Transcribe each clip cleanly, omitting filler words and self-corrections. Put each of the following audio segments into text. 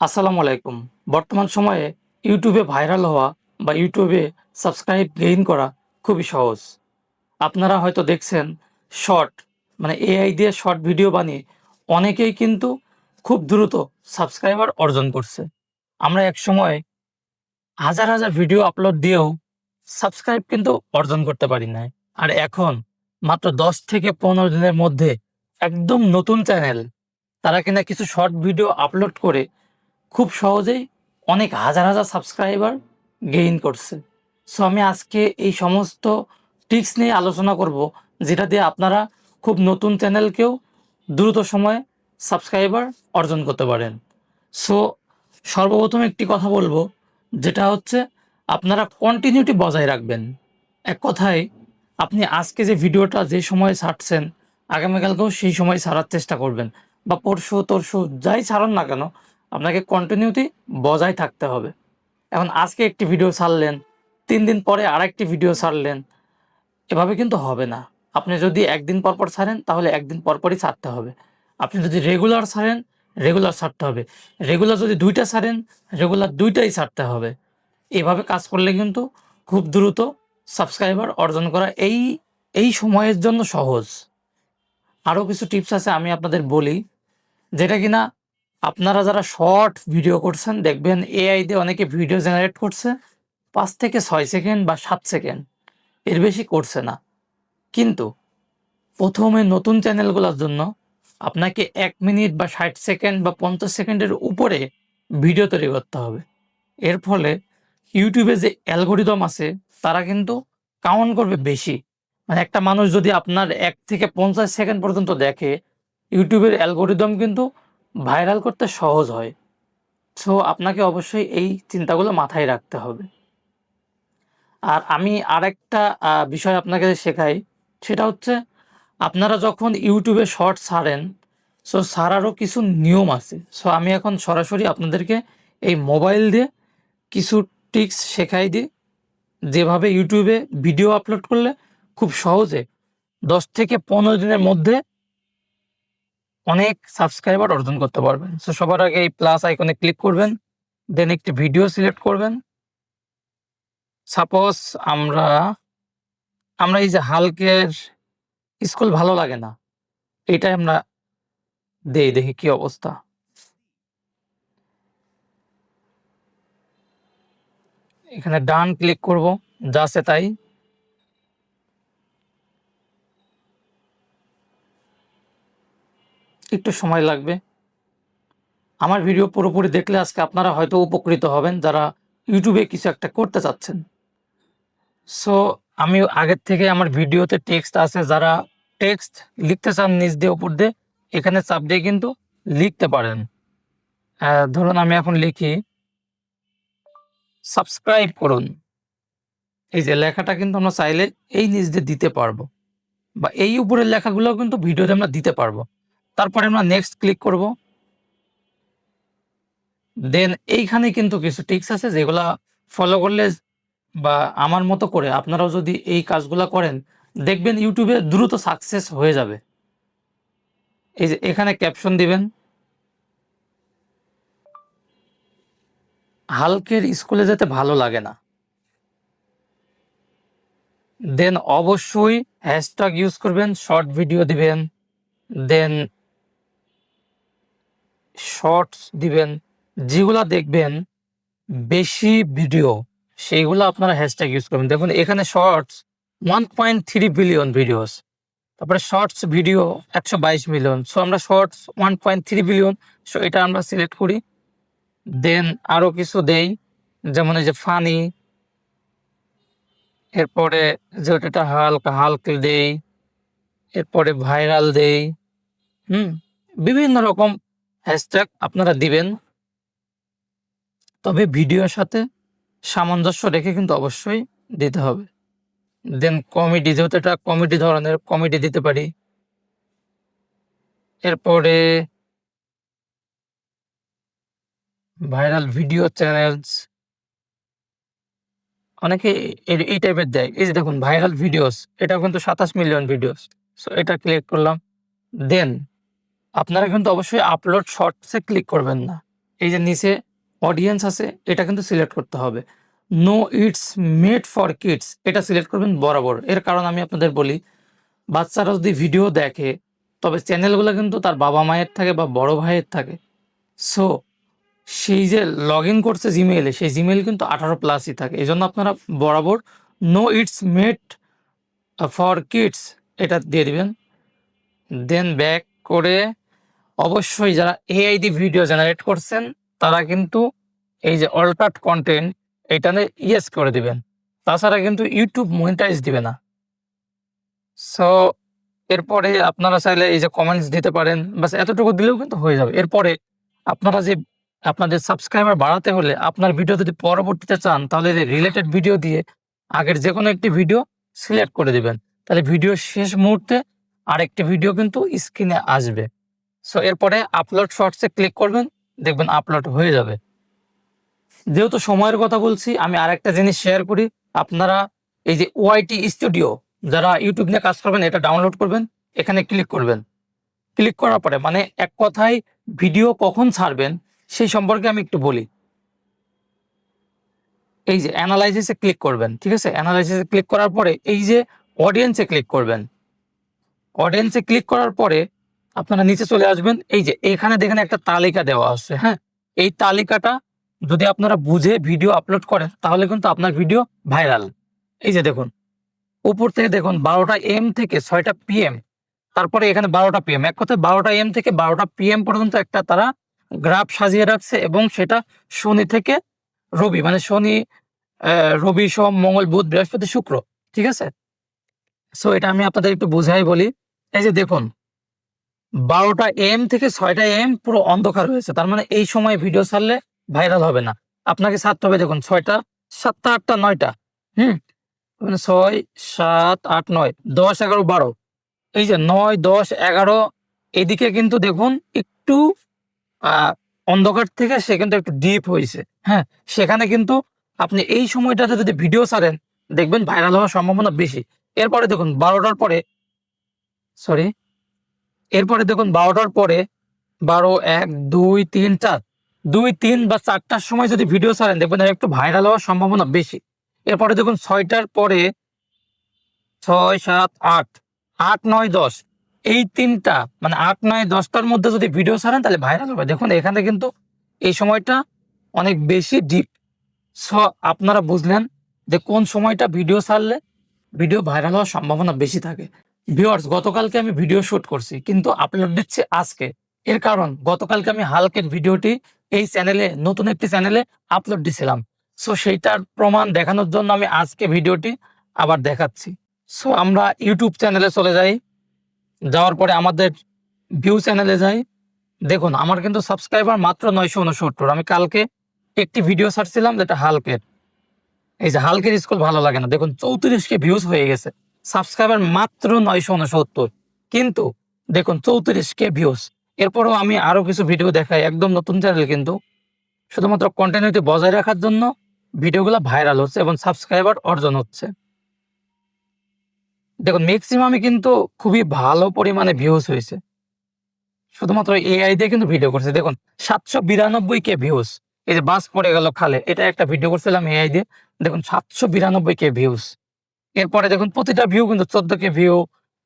আসসালামু আলাইকুম। বর্তমান সময়ে ইউটিউবে ভাইরাল হওয়া বা ইউটিউবে সাবস্ক্রাইব গেইন করা খুবই সহজ। আপনারা হয়তো দেখছেন শর্ট মানে এআই দিয়ে শর্ট ভিডিও বানিয়ে অনেকেই কিন্তু খুব দ্রুত সাবস্ক্রাইবার অর্জন করছে। আমরা একসময় হাজার ভিডিও আপলোড দিয়েও সাবস্ক্রাইব কিন্তু অর্জন করতে পারি নাই। আর এখন মাত্র ১০ থেকে ১৫ দিনের মধ্যে একদম নতুন চ্যানেল তারা কিনা কিছু শর্ট ভিডিও আপলোড করে খুব সহজেই অনেক হাজার সাবস্ক্রাইবার গেইন করছে। সো আমি আজকে এই সমস্ত ট্রিক্স নিয়ে আলোচনা করব, যেটা দিয়ে আপনারা খুব নতুন চ্যানেলকেও দ্রুত সময়ে সাবস্ক্রাইবার অর্জন করতে পারেন। সো সর্বপ্রথম একটি কথা বলবো, যেটা হচ্ছে আপনারা কন্টিনিউটি বজায় রাখবেন। এক কথায় আপনি আজকে যে ভিডিওটা যে সময়ে ছাড়ছেন, আগামীকালকেও সেই সময় ছাড়ার চেষ্টা করবেন, বা পরশু-তরশু যাই ছাড়ুন না কেন, আপনাকে কন্টিনিউটি বজায় থাকতে হবে। এখন আজকে একটি ভিডিও ছাড়লেন, ৩ দিন পরে আরেকটি ভিডিও ছাড়লেন, এভাবে কিন্তু হবে না। আপনি যদি একদিন পর ছাড়েন, তাহলে একদিন পরই ছাড়তে হবে। আপনি যদি রেগুলার ছাড়েন, রেগুলার ছাড়তে হবে। রেগুলার যদি ২ টা ছাড়েন, রেগুলার ২ টাই ছাড়তে হবে। এভাবে কাজ করলে কিন্তু খুব দ্রুত সাবস্ক্রাইবার অর্জন করা এই সময়ের জন্য সহজ। আরও কিছু টিপস আছে, আমি আপনাদের বলি, যেটা কিনা আপনারা যারা শর্ট ভিডিও করছেন দেখবেন এআই দিয়ে অনেকে ভিডিও জেনারেট করছে ৫ থেকে ৬ সেকেন্ড বা ৭ সেকেন্ড, এর বেশি করছে না। কিন্তু প্রথমে নতুন চ্যানেলগুলোর জন্য আপনাকে ১ মিনিট বা ৬০ সেকেন্ড বা ৫০ সেকেন্ডের উপরে ভিডিও তৈরি করতে হবে। এর ফলে ইউটিউবে যে অ্যালগরিদম আছে তারা কিন্তু কাউন্ট করবে বেশি। মানে একটা মানুষ যদি আপনার ১ থেকে ৫০ সেকেন্ড পর্যন্ত দেখে, ইউটিউবের অ্যালগরিদম কিন্তু ভাইরাল করতে সহজ হয়। সো আপনাকে অবশ্যই এই চিন্তাগুলো মাথায় রাখতে হবে। আর আমি আরেকটা বিষয় আপনাকে শেখাই, সেটা হচ্ছে আপনারা যখন ইউটিউবে শর্টস ছাড়েন, সো ছাড়ারও কিছু নিয়ম আছে। সো আমি এখন সরাসরি আপনাদেরকে এই মোবাইল দিয়ে কিছু ট্রিক্স শেখাই দিই, যেভাবে ইউটিউবে ভিডিও আপলোড করলে খুব সহজে ১০ থেকে ১৫ দিনের মধ্যে অনেক সাবস্ক্রাইবার অর্জন করতে পারবেন। সো সবার আগে এই প্লাস আইকনে ক্লিক করবেন, দেন একটি ভিডিও সিলেক্ট করবেন। সাপোজ আমরা এই যে হাল্কের স্কুল ভালো লাগে না, এটাই আমরা দেখি কি অবস্থা। এখানে ডান ক্লিক করব, যা আছে তাই। একটু সময় লাগবে। আমার ভিডিও পুরোপুরি দেখলে আজকে আপনারা হয়তো উপকৃত হবেন, যারা ইউটিউবে কিছু একটা করতে চাচ্ছেন। সো আমি আগের থেকে আমার ভিডিওতে টেক্সট আছে, যারা টেক্সট লিখতে চান নিচ দিয়ে উপর দিয়ে, এখানে চাপ দিয়ে কিন্তু লিখতে পারেন। ধরুন আমি এখন লিখি সাবস্ক্রাইব করুন। এই যে লেখাটা কিন্তু আমরা চাইলে এই নিচ দিয়ে দিতে পারবো, বা এই উপরের লেখাগুলোও কিন্তু ভিডিওতে আমরা দিতে পারবো। তারপরে আমরা নেক্সট ক্লিক করব। দেন এইখানে কিন্তু কিছু ট্রিক্স আছে যেগুলা ফলো করলে, বা আমার মতো করে আপনারাও যদি এই কাজগুলা করেন, দেখবেন ইউটিউবে দ্রুত সাকসেস হয়ে যাবে। এই যে এখানে ক্যাপশন দিবেন, হাল্কের স্কুলে যেতে ভালো লাগে না। দেন অবশ্যই হ্যাশট্যাগ ইউজ করবেন, শর্ট ভিডিও দিবেন, দেন শর্টস দিবেন। যেগুলা দেখবেন বেশি ভিডিও, সেইগুলো আপনারা হ্যাশট্যাগ ইউজ করবেন। দেখুন এখানে শর্টস 1.3 বিলিয়ন ভিডিওস, তারপরে শর্টস ভিডিও ১২২ মিলিয়ন। সো আমরা শর্টস 1.3 বিলিয়ন, সো এটা আমরা সিলেক্ট করি। দেন আরও কিছু দেই, যেমন এই যে ফানি, এরপরে যেটা হাল্ক দেই, এরপরে ভাইরাল দেই। বিভিন্ন রকম হ্যাশট্যাগ আপনারা দিবেন, তবে ভিডিওর সাথে সামঞ্জস্য রেখে কিন্তু অবশ্যই দিতে হবে। দেন কমেডি, যেহেতু এটা কমেডি ধরনের, কমেডি দিতে পারি। এরপরে ভাইরাল ভিডিও চ্যানেলস, অনেকে এই টাইপের দেয়। এই যে দেখুন ভাইরাল ভিডিওস, এটাও কিন্তু ২৭ মিলিয়ন ভিডিওস। সো এটা ক্লিক করলাম। দেন আপনারা কিন্তু অবশ্যই আপলোড শর্টসে ক্লিক করবেন না। এই যে নিচে অডিয়েন্স আছে, এটা কিন্তু সিলেক্ট করতে হবে। No it's made for kids, এটা সিলেক্ট করবেন বরাবর। এর কারণ আমি আপনাদের বলি, বাচ্চারা যদি ভিডিও দেখে, তবে চ্যানেলগুলো কিন্তু তার বাবা মায়ের থাকে বা বড় ভাইয়ের থাকে। সো সেই যে লগ ইন করছে জিমেইলে, সেই জিমেইল কিন্তু 18+ থাকে। এই জন্য আপনারা বরাবর no it's made for kids এটা দিয়ে দিবেন। দেন ব্যাক করে অবশ্যই যারা এআই দিয়ে ভিডিও জেনারেট করছেন, তারা কিন্তু এই যে অল্টার্ড কন্টেন্ট এইটাতে ইয়েস করে দিবেন। তাছাড়া কিন্তু ইউটিউব মনিটাইজ দিবে না। সো এরপরে আপনারা চাইলে এই যে কমেন্টস দিতে পারেন, বাস এতটুকু দিলেও কিন্তু হয়ে যাবে। এরপরে আপনারা যে আপনাদের সাবস্ক্রাইবার বাড়াতে হলে আপনার ভিডিও যদি পরবর্তীতে চান, তাহলে রিলেটেড ভিডিও দিয়ে আগের যেকোনো একটি ভিডিও সিলেক্ট করে দিবেন। তাহলে ভিডিও শেষ মুহূর্তে আরেকটি ভিডিও কিন্তু স্ক্রিনে আসবে। সো এরপরে আপলোড শর্টসে ক্লিক করবেন, দেখবেন আপলোড হয়ে যাবে। যেহেতু সময়ের কথা বলছি, আমি আরেকটা জিনিস শেয়ার করি। আপনারা এই যে ওআইটি স্টুডিও, যারা ইউটিউব নিয়ে কাজ করবেন, এটা ডাউনলোড করবেন, এখানে ক্লিক করবেন। ক্লিক করার পরে মানে এক কথায় ভিডিও কখন ছাড়বেন সেই সম্পর্কে আমি একটু বলি। এই যে অ্যানালাইসিসে ক্লিক করবেন, ঠিক আছে? অ্যানালাইসিসে ক্লিক করার পরে এই যে অডিয়েন্সে ক্লিক করবেন। অডিয়েন্সে ক্লিক করার পরে আপনারা নিচে চলে আসবেন। এই যে এখানে দেখেন একটা তালিকা দেওয়া আছে, হ্যাঁ? এই তালিকাটা যদি আপনারা বুঝে ভিডিও আপলোড করেন, তাহলে কিন্তু আপনার ভিডিও ভাইরাল। এই যে দেখুন, উপর থেকে দেখুন 12টা AM থেকে 6টা PM, তারপরে এখানে 12টা PM। এক কথায় 12টা AM থেকে 12টা PM পর্যন্ত একটা তারা গ্রাফ সাজিয়ে রাখছে, এবং সেটা শনি থেকে রবি, মানে শনি, রবি, সোম, মঙ্গল, বুধ, বৃহস্পতি, শুক্র, ঠিক আছে? সো এটা আমি আপনাদের একটু বুঝাই বলি। এই যে দেখুন 12টা AM থেকে 6টা AM পুরো অন্ধকার হয়েছে। তার মানে এই সময় ভিডিও ছাড়লে ভাইরাল হবে না। আপনাকে ছাড়তে হবে দেখুন 6টা, 7টা, 8টা, 9টা। হুম? মানে 6, 7, 8, 9, 10, 11, 12। এই যে 9, 10, 11 এদিকে কিন্তু দেখুন একটু আ অন্ধকার থেকে সে কিন্তু একটু ডিপ হইছে। হ্যাঁ? সেখানে কিন্তু আপনি এই সময়টাতে যদি ভিডিও ছাড়েন, দেখবেন ভাইরাল হওয়ার সম্ভাবনা বেশি। এরপরে দেখুন 12টার পরে, সরি, এরপরে দেখুন 12টার পরে 12, 1, 2, 3, 4, 2, 3 বা 4টার সময় যদি ভিডিও ছাড়েন, দেখবেন একটু ভাইরাল হওয়ার সম্ভাবনা বেশি। এরপরে দেখুন 6টার পরে 6, 7, 8, 8, 9, 10 এই 3টা মানে 8, 9, 10টার মধ্যে যদি ভিডিও ছাড়েন, তাহলে ভাইরাল হবে। দেখুন এখানে কিন্তু এই সময়টা অনেক বেশি ডিপ। সো আপনারা বুঝলেন যে কোন সময়টা ভিডিও ছাড়লে ভিডিও ভাইরাল হওয়ার সম্ভাবনা বেশি থাকে। ভিউয়ার্স, গতকালকে আমি ভিডিও শুট করছি, কিন্তু আপলোড দিচ্ছি আজকে। এর কারণ গতকালকে আমি হাল্কের ভিডিওটি এই চ্যানেলে, নতুন একটি চ্যানেলে আপলোড দিছিলাম। সো সেইটার প্রমাণ দেখানোর জন্য আমি আজকে ভিডিওটি আবার দেখাচ্ছি। সো আমরা ইউটিউব চ্যানেলে চলে যাই। যাওয়ার পরে আমাদের ভিউ চ্যানেলে যাই। দেখুন আমার কিন্তু সাবস্ক্রাইবার মাত্র 969। আমি কালকে একটি ভিডিও ছাড়ছিলাম, যেটা হাল্কের। এই যে হাল্কের স্কুল ভালো লাগে না, দেখুন 34K ভিউজ হয়ে গেছে। সাবস্ক্রাইবার মাত্র 969, কিন্তু দেখুন 34K ভিউজ। এরপরেও আমি আরো কিছু ভিডিও দেখাই, একদম নতুন চ্যানেল, কিন্তু শুধুমাত্র কন্টিনিউটি বজায় রাখার জন্য ভিডিওগুলো ভাইরাল হচ্ছে এবং সাবস্ক্রাইবার অর্জন হচ্ছে। দেখুন ম্যাক্সিমামই কিন্তু খুবই ভালো পরিমাণে ভিউজ হয়েছে। শুধুমাত্র এআই দিয়ে কিন্তু ভিডিও করছে। দেখুন 792K ভিউজ। এই যে বাস পড়ে গেল খালে, এটা একটা ভিডিও করছিলাম এআই দিয়ে। দেখুন 792K ভিউজ। এরপরে দেখুন প্রতিটা ভিউ কিন্তু 14K ভিউ,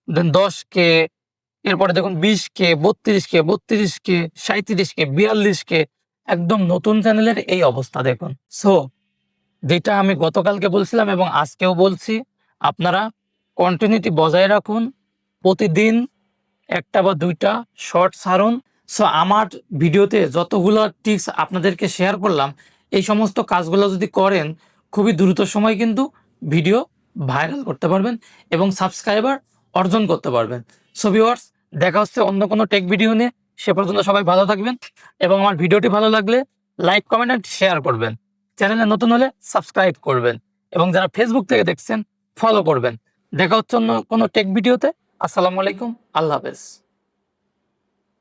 দেন 10K, এরপরে দেখুন 20K, 32K, 32K, 37K, 42K। একদম নতুন চ্যানেলের এই অবস্থা দেখুন। সো যেটা আমি গতকালকে বলছিলাম এবং আজকেও বলছি, আপনারা কন্টিনিউটি বজায় রাখুন। প্রতিদিন 1টা বা 2টা শর্ট ছাড়ুন। সো আমার ভিডিওতে যতগুলো টিপস আপনাদেরকে শেয়ার করলাম, এই সমস্ত কাজগুলো যদি করেন, খুবই দ্রুত সময় কিন্তু ভিডিও ভাইরাল করতে পারবেন এবং সাবস্ক্রাইবার অর্জন করতে পারবেন। সো ভিউয়ার্স, দেখা হচ্ছে অন্য কোনো টেক ভিডিও নিয়ে। সে পর্যন্ত সবাই ভালো থাকবেন, এবং আমার ভিডিওটি ভালো লাগলে লাইক, কমেন্ট এন্ড শেয়ার করবেন। চ্যানেলে নতুন হলে সাবস্ক্রাইব করবেন, এবং যারা ফেসবুক থেকে দেখছেন ফলো করবেন। দেখা হচ্ছে অন্য কোনো টেক ভিডিওতে। আসসালামু আলাইকুম, আল্লাহ হাফেজ।